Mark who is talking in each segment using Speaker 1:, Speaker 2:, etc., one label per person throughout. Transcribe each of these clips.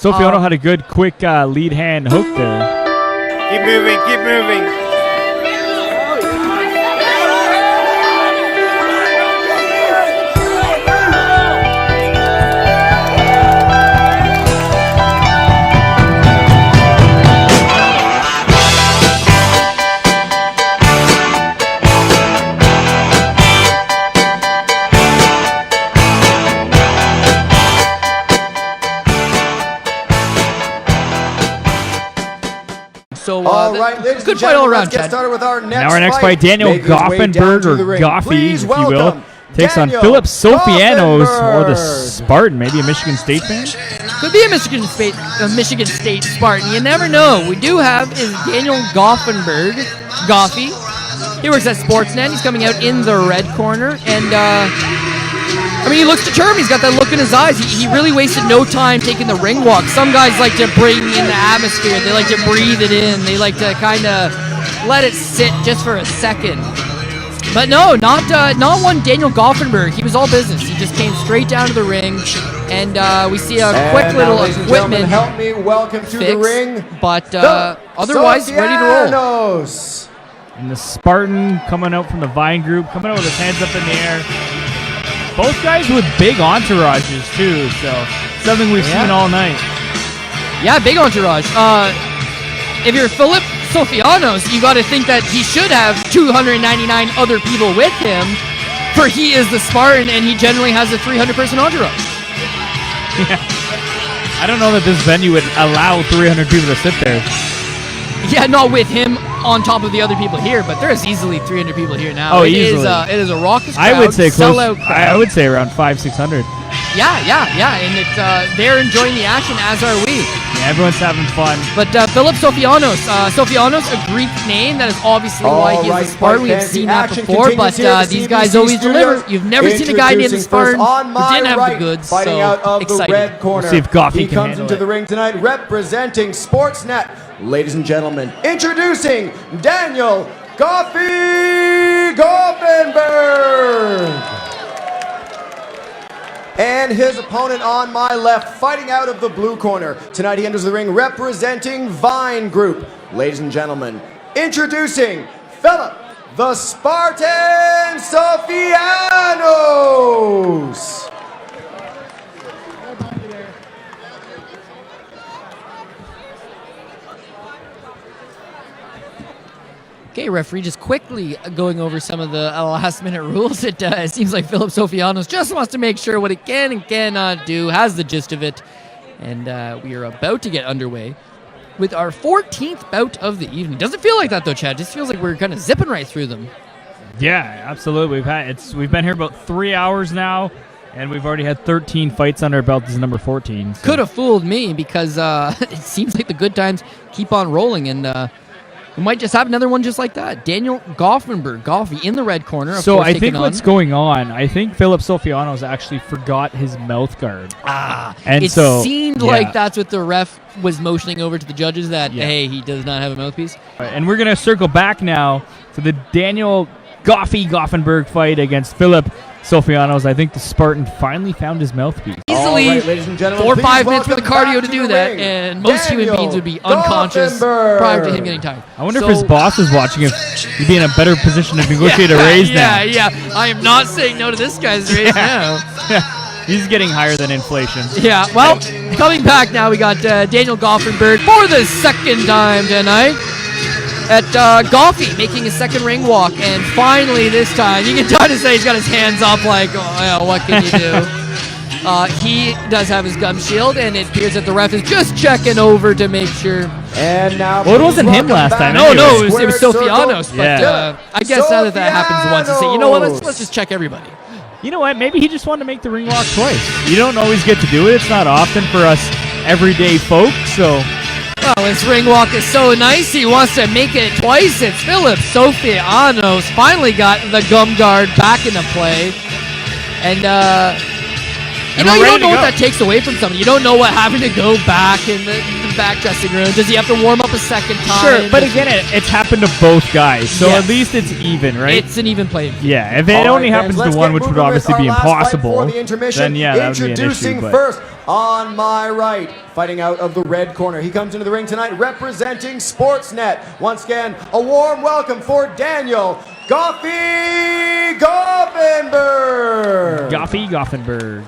Speaker 1: Sofiano had a good, quick lead hand hook there.
Speaker 2: Keep moving, keep moving.
Speaker 3: So,
Speaker 4: all right, ladies
Speaker 3: good
Speaker 4: and
Speaker 3: fight all
Speaker 4: gentlemen,
Speaker 3: around,
Speaker 4: let's get
Speaker 3: Chad.
Speaker 4: started with our next
Speaker 1: Now our next fight, Daniel
Speaker 4: Making his way down
Speaker 1: Goffenberg,
Speaker 4: to the
Speaker 1: or
Speaker 4: ring.
Speaker 1: Goffy,
Speaker 4: Please
Speaker 1: if you will,
Speaker 4: welcome
Speaker 1: takes on
Speaker 4: Daniel
Speaker 1: Philip Sofianos, or the
Speaker 4: Goffenberg.
Speaker 1: Spartan, maybe a Michigan State fan?
Speaker 3: Could be a Michigan State Spartan. You never know. We do have is Daniel Goffenberg, Goffy. He works at Sportsnet. He's coming out in the red corner, and I mean, he looks determined. He's got that look in his eyes. He really wasted no time taking the ring walk. Some guys like to bring in the atmosphere. They like to breathe it in. They like to kind of let it sit just for a second. But no, not one Daniel Goffenberg. He was all business. He just came straight down to the ring, and we see a quick little equipment
Speaker 4: Help me welcome to the
Speaker 3: fix.
Speaker 4: ring.
Speaker 3: But otherwise, ready to roll.
Speaker 4: Sofianos.
Speaker 1: And the Spartan coming out from the Vine group, coming out with his hands up in the air. Both guys with big entourages, too, so something we've seen all night.
Speaker 3: Yeah, big entourage. If you're Philip Sofianos, you got to think that he should have 299 other people with him, for he is the Spartan, and he generally has a 300-person entourage.
Speaker 1: Yeah. I don't know that this venue would allow 300 people to sit there.
Speaker 3: Yeah, not with him on top of the other people here, but there's easily 300 people here now.
Speaker 1: Oh,
Speaker 3: it
Speaker 1: easily.
Speaker 3: It is a raucous crowd.
Speaker 1: I would say close.
Speaker 3: Sellout crowd.
Speaker 1: I would say around 500-600.
Speaker 3: Yeah, and it's they're enjoying the action, as are we.
Speaker 1: Yeah, everyone's having fun.
Speaker 3: But Philip Sofianos, Sofianos, a Greek name. That is obviously why he's a Spartan. We've seen that before, but these guys always deliver. You've never seen a guy named Spartan who didn't have the goods.
Speaker 4: Fighting
Speaker 3: So
Speaker 4: out of
Speaker 3: excited.
Speaker 4: the red corner.
Speaker 1: We'll see if Goffy
Speaker 4: he
Speaker 1: can
Speaker 4: comes
Speaker 1: handle
Speaker 4: into
Speaker 1: it.
Speaker 4: the ring tonight representing Sportsnet. Ladies and gentlemen, introducing Daniel Goffy Goffenberg. And his opponent on my left, fighting out of the blue corner. Tonight he enters the ring representing Vine Group. Ladies and gentlemen, introducing Philip the Spartan Sofianos.
Speaker 3: Okay, referee, just quickly going over some of the last-minute rules. It seems like Philip Sofianos just wants to make sure what he can and cannot do, has the gist of it. And we are about to get underway with our 14th bout of the evening. Doesn't feel like that, though, Chad. Just feels like we're kind of zipping right through them.
Speaker 1: Yeah, absolutely. We've been here about 3 hours now, and we've already had 13 fights under our belt. This is number 14. So.
Speaker 3: Could have fooled me because it seems like the good times keep on rolling, and we might just have another one just like that. Daniel Goffenberg, Goffy, in the red corner.
Speaker 1: So I think what's going on, I think Philip Sofianos actually forgot his mouth guard. And
Speaker 3: it
Speaker 1: so,
Speaker 3: seemed like that's what the ref was motioning over to the judges, that, hey, he does not have a mouthpiece.
Speaker 1: And we're going to circle back now to the Daniel Goffenberg fight against Philip Sofianos. I think the Spartan finally found his mouthpiece.
Speaker 3: Easily
Speaker 4: All right, ladies and gentlemen,
Speaker 3: 4 or
Speaker 4: please
Speaker 3: 5 minutes for the
Speaker 4: welcome
Speaker 3: cardio
Speaker 4: back
Speaker 3: to do
Speaker 4: the
Speaker 3: that,
Speaker 4: ring,
Speaker 3: and most human
Speaker 4: Daniel
Speaker 3: beings would be unconscious
Speaker 4: Goffenberg.
Speaker 3: prior to him getting tired.
Speaker 1: I wonder if his boss is watching, if he'd be in a better position to negotiate a raise now.
Speaker 3: Yeah, I am not saying no to this guy's raise now.
Speaker 1: He's getting higher than inflation.
Speaker 3: Yeah, well, coming back now, we got Daniel Goffenberg for the second time tonight. At Goffy making his second ring walk, and finally this time, you can kind of say he's got his hands up like, oh, yeah, what can you do? He does have his gum shield, and it appears that the ref is just checking over to make sure.
Speaker 4: And now,
Speaker 1: well, it wasn't him last time.
Speaker 3: No,
Speaker 1: anyway.
Speaker 3: it was Sofianos. But
Speaker 1: Yeah.
Speaker 3: I guess now that happens once, you say, you know what, let's just check everybody.
Speaker 1: You know what? Maybe he just wanted to make the ring walk twice. You don't always get to do it. It's not often for us everyday folk, so...
Speaker 3: Well, his ring walk is so nice, he wants to make it twice. It's Philip Sofianos finally got the gum guard back into play. And, you don't know what that takes away from somebody. You don't know what having to go back and back dressing room? Does he have to warm up a second time?
Speaker 1: Sure, but again, it's happened to both guys, so
Speaker 3: Yes.
Speaker 1: at least it's even, right?
Speaker 3: It's an even playing field.
Speaker 1: Yeah, if it
Speaker 4: All
Speaker 1: only
Speaker 4: right,
Speaker 1: happens
Speaker 4: fans,
Speaker 1: to
Speaker 4: let's
Speaker 1: one,
Speaker 4: get
Speaker 1: which would
Speaker 4: moving with
Speaker 1: obviously
Speaker 4: our
Speaker 1: be
Speaker 4: last fight
Speaker 1: impossible,
Speaker 4: for the intermission.
Speaker 1: then yeah, that would be an
Speaker 4: Introducing
Speaker 1: issue. But
Speaker 4: first on my right, fighting out of the red corner. He comes into the ring tonight representing Sportsnet. Once again, a warm welcome for Daniel Goffy Goffenberg.
Speaker 1: Goffenberg.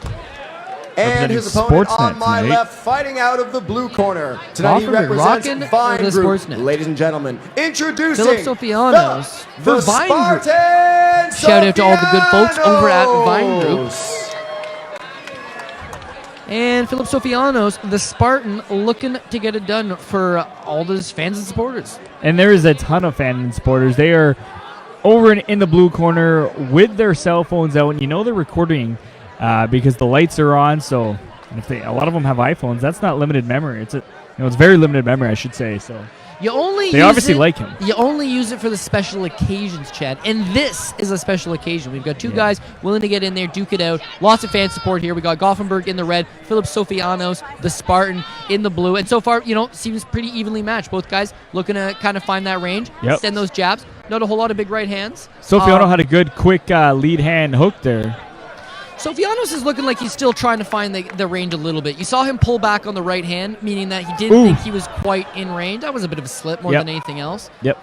Speaker 4: And his
Speaker 1: representing
Speaker 4: opponent on
Speaker 1: Sportsnet
Speaker 4: my
Speaker 1: tonight.
Speaker 4: left, fighting out of the blue corner. Tonight he
Speaker 3: Goffenberg
Speaker 4: represents
Speaker 3: rocking
Speaker 4: Vine
Speaker 3: the
Speaker 4: Group.
Speaker 3: Sportsnet.
Speaker 4: Ladies and gentlemen, introducing
Speaker 3: Philip Sofianos
Speaker 4: Philip,
Speaker 3: for
Speaker 4: the
Speaker 3: Vine Group.
Speaker 4: Spartan
Speaker 3: Shout out to all the good folks over at Vine Group.
Speaker 4: Sofianos.
Speaker 3: And Philip Sofianos, the Spartan, looking to get it done for all those fans and supporters.
Speaker 1: And there is a ton of fan and supporters. They are over in the blue corner with their cell phones out, and you know they're recording because the lights are on. So, and if a lot of them have iPhones, that's not limited memory. It's it's very limited memory, I should say. So
Speaker 3: You only
Speaker 1: they
Speaker 3: use
Speaker 1: obviously
Speaker 3: it,
Speaker 1: like him.
Speaker 3: You only use it for the special occasions, Chad. And this is a special occasion. We've got two guys willing to get in there, duke it out. Lots of fan support here. We got Goffenberg in the red, Philip Sofianos, the Spartan, in the blue. And so far, seems pretty evenly matched. Both guys looking to kind of find that range,
Speaker 1: Yep.
Speaker 3: send those jabs. Not a whole lot of big right hands.
Speaker 1: Sofiano had a good, quick lead hand hook there.
Speaker 3: Sofianos is looking like he's still trying to find the range a little bit. You saw him pull back on the right hand, meaning that he didn't think he was quite in range. That was a bit of a slip more than anything else.
Speaker 1: Yep.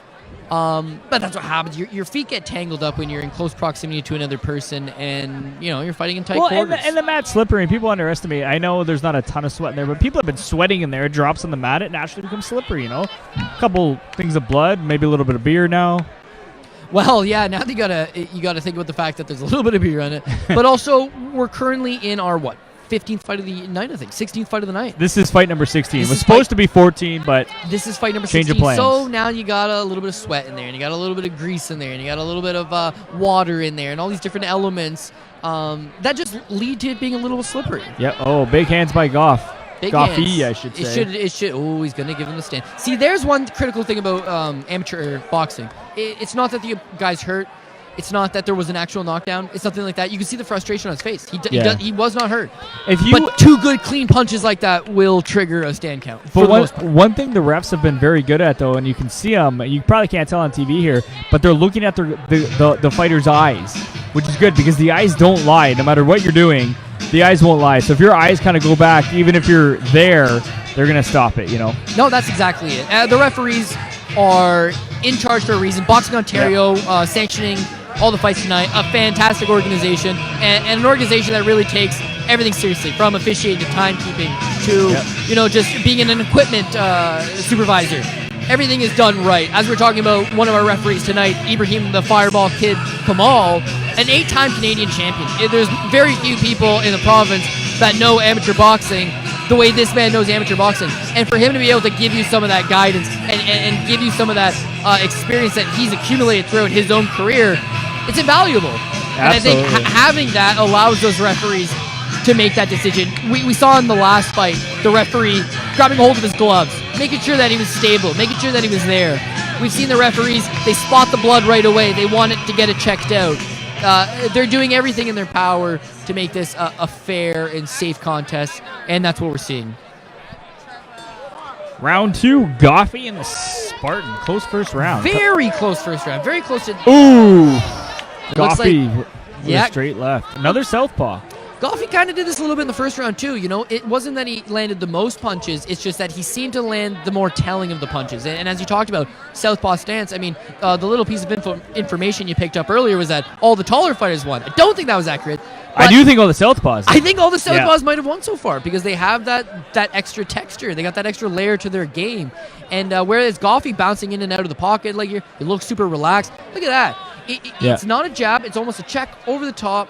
Speaker 3: But that's what happens. Your feet get tangled up when you're in close proximity to another person, and you're fighting in tight quarters.
Speaker 1: And the mat's slippery, and people underestimate. I know there's not a ton of sweat in there, but people have been sweating in there. It drops on the mat, it naturally becomes slippery. A couple things of blood, maybe a little bit of beer now.
Speaker 3: Well, yeah. Now you gotta think about the fact that there's a little bit of beer on it, but also we're currently in our 15th fight of the night, I think 16th fight of the night.
Speaker 1: This is fight number 16. It
Speaker 3: This
Speaker 1: was
Speaker 3: is
Speaker 1: supposed to be 14, but
Speaker 3: This is fight number
Speaker 1: Change of
Speaker 3: 16.
Speaker 1: plans.
Speaker 3: So now you got a little bit of sweat in there, and you got a little bit of grease in there, and you got a little bit of water in there, and all these different elements that just lead to it being a little slippery.
Speaker 1: yeah. Oh, big hands by Goff.
Speaker 3: Big
Speaker 1: Goffy,
Speaker 3: hands.
Speaker 1: I should say.
Speaker 3: It should. Oh, he's gonna give him the stand. See, there's one critical thing about amateur boxing. It's not that the guy's hurt. It's not that there was an actual knockdown. It's nothing like that. You can see the frustration on his face. He was not hurt. But two good clean punches like that will trigger a stand count. For the most part.
Speaker 1: One thing the refs have been very good at, though, and you can see them, you probably can't tell on TV here, but they're looking at the fighter's eyes, which is good because the eyes don't lie. No matter what you're doing, the eyes won't lie. So if your eyes kind of go back, even if you're there, they're going to stop it,
Speaker 3: No, that's exactly it. The referees are in charge for a reason. Boxing Ontario sanctioning all the fights tonight. A fantastic organization, and an organization that really takes everything seriously, from officiating to timekeeping to just being an equipment supervisor. Everything is done right. As we're talking about one of our referees tonight, Ibrahim the Fireball Kid Kamal, an 8-time Canadian champion. There's very few people in the province that know amateur boxing the way this man knows amateur boxing. And for him to be able to give you some of that guidance and give you some of that experience that he's accumulated throughout his own career, it's invaluable. And I think having that allows those referees to make that decision. We saw in the last fight the referee grabbing hold of his gloves, making sure that he was stable, making sure that he was there. We've seen the referees, they spot the blood right away. They want it to get it checked out. They're doing everything in their power to make this a fair and safe contest, and that's what we're seeing.
Speaker 1: Round 2, Goffy and the Spartan. Close first round.
Speaker 3: Very close first round. Very close to...
Speaker 1: Ooh!
Speaker 3: looks
Speaker 1: Goffy with
Speaker 3: yeah.
Speaker 1: a straight left. Another southpaw.
Speaker 3: Goffy kind of did this a little bit in the first round, too. It wasn't that he landed the most punches. It's just that he seemed to land the more telling of the punches. And as you talked about, southpaw stance, I mean, the little piece of information you picked up earlier was that all the taller fighters won. I don't think that was accurate.
Speaker 1: I do think all the southpaws.
Speaker 3: I think all the southpaws might have won so far because they have that extra texture. They got that extra layer to their game. And whereas Goffy bouncing in and out of the pocket, like it looks super relaxed. Look at that. It's not a jab. It's almost a check over the top.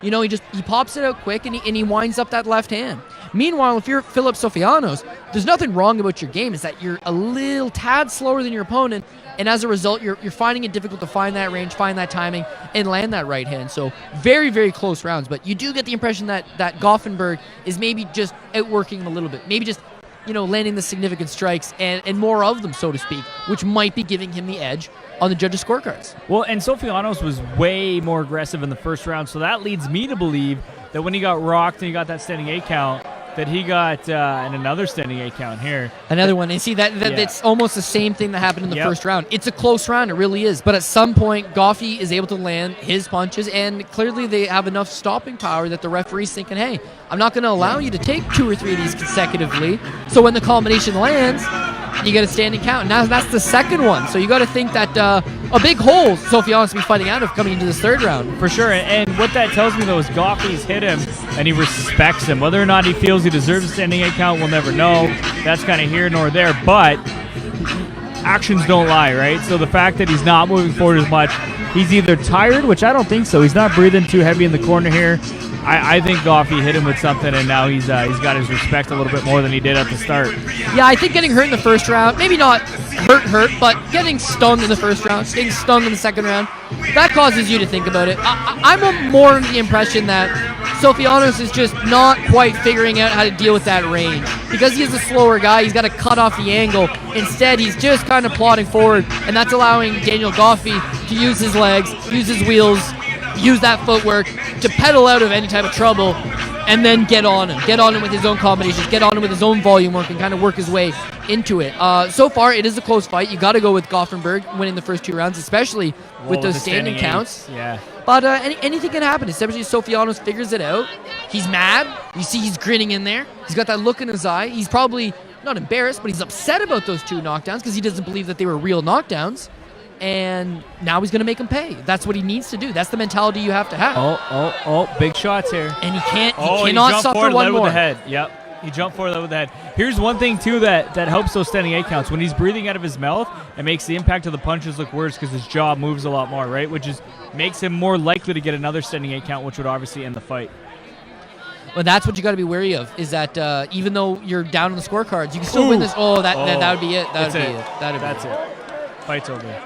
Speaker 3: He pops it out quick and he winds up that left hand. Meanwhile, if you're Philip Sofianos, there's nothing wrong about your game. It's that you're a little tad slower than your opponent, and as a result, you're finding it difficult to find that range, find that timing, and land that right hand. So very, very close rounds. But you do get the impression that Goffenberg is maybe just outworking him a little bit. Maybe just landing the significant strikes and more of them, so to speak, which might be giving him the edge on the judges' scorecards.
Speaker 1: Well, and Sofianos was way more aggressive in the first round, so that leads me to believe that when he got rocked and he got that standing 8 count, that he got in another standing 8 count here.
Speaker 3: Another one. And see, that's almost the same thing that happened in the first round. It's a close round. It really is. But at some point, Goffey is able to land his punches, and clearly they have enough stopping power that the referee's thinking, hey, I'm not going to allow you to take 2 or 3 of these consecutively. So when the combination lands, you get a standing count. And now that's the second one. So you got to think that a big hole Sofianos will be fighting out of coming into this third round.
Speaker 1: For sure. And what that tells me, though, is Goffey's hit him, and he respects him. Whether or not he feels he deserves a standing 8 count, we'll never know. That's kind of here nor there. But actions don't lie, right? So the fact that he's not moving forward as much, he's either tired, which I don't think so. He's not breathing too heavy in the corner here. I think Goffey hit him with something, and now he's got his respect a little bit more than he did at the start.
Speaker 3: Yeah, I think getting hurt in the first round, maybe not hurt, but getting stung in the first round, getting stung in the second round, that causes you to think about it. I'm more of the impression that Sofianos is just not quite figuring out how to deal with that range. Because he is a slower guy, he's got to cut off the angle. Instead, he's just kind of plodding forward, and that's allowing Daniel Goffey to use his legs, use his wheels, use that footwork to pedal out of any type of trouble, and then get on him with his own combinations, get on him with his own volume work, and kind of work his way into it. So far, it is a close fight. You got to go with Gothenburg winning the first 2 rounds, especially with those standing counts.
Speaker 1: Yeah.
Speaker 3: But anything can happen, especially if Sofianos figures it out. He's mad. You see he's grinning in there. He's got that look in his eye. He's probably not embarrassed, but he's upset about those 2 knockdowns because he doesn't believe that they were real knockdowns. And now he's going to make him pay. That's what he needs to do. That's the mentality you have to have.
Speaker 1: Oh, big shots here.
Speaker 3: And he cannot suffer one more.
Speaker 1: With the head. Yep. He jumped forward with the head. Here's one thing, too, that helps those standing 8 counts. When he's breathing out of his mouth, it makes the impact of the punches look worse because his jaw moves a lot more, right? Which makes him more likely to get another standing 8 count, which would obviously end the fight.
Speaker 3: Well, that's what you got to be wary of, is that even though you're down on the scorecards, you can still win this. That would be it. That's it.
Speaker 1: Fight's over.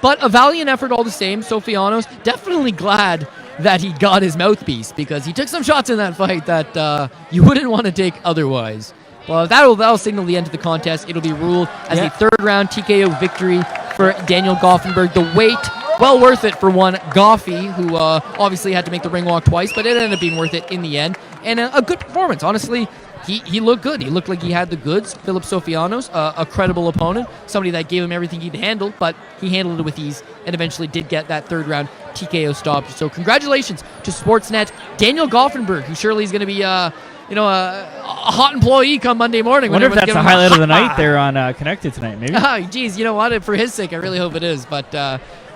Speaker 3: But a valiant effort all the same. Sofianos definitely glad that he got his mouthpiece because he took some shots in that fight that you wouldn't want to take otherwise. Well, that'll signal the end of the contest. It'll be ruled as a third round TKO victory for Daniel Gothenburg. The weight, well worth it for one Goffey, who obviously had to make the ring walk twice, but it ended up being worth it in the end. And a good performance, honestly. He looked good. He looked like he had the goods. Philip Sofianos, a credible opponent, somebody that gave him everything he'd handle, but he handled it with ease and eventually did get that third round TKO stop. So congratulations to Sportsnet, Daniel Gothenburg, who surely is going to be a hot employee come Monday morning.
Speaker 1: I wonder if that's the highlight of the night there on Connected tonight, maybe.
Speaker 3: Oh, geez, you know what? For his sake, I really hope it is. But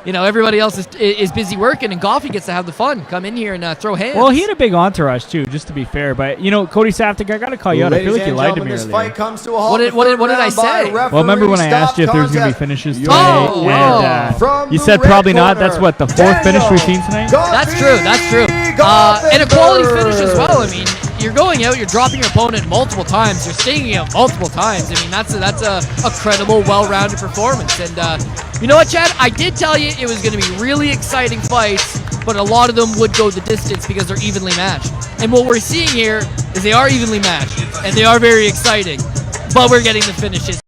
Speaker 3: everybody else is busy working, and Goffey gets to have the fun. Come in here and throw hands.
Speaker 1: Well, he had a big entourage, too, just to be fair. But, Cody Saftik, I got to call you out. I feel like you lied to me
Speaker 4: this
Speaker 1: earlier.
Speaker 4: Fight comes to a halt.
Speaker 3: What did I say?
Speaker 1: Well, remember when I asked you if there was going to be finishes today?
Speaker 4: From
Speaker 1: you said probably not. That's what, the 4th finish we've seen tonight?
Speaker 3: That's true. And a quality finish as well. I mean, you're going out, you're dropping your opponent multiple times, you're stinging him multiple times. I mean, that's a credible, well-rounded performance. And you know what, Chad? I did tell you it was going to be really exciting fights, but a lot of them would go the distance because they're evenly matched. And what we're seeing here is they are evenly matched, and they are very exciting, but we're getting the finishes.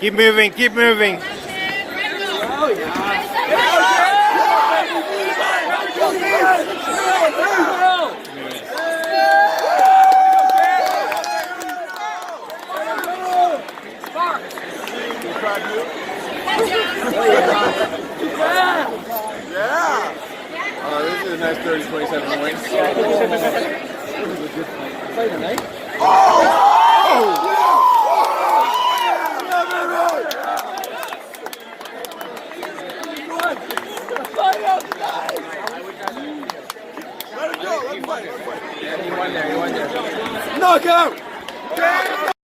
Speaker 2: Keep moving, keep moving. This is a nice 30-27 win.
Speaker 5: Knockout!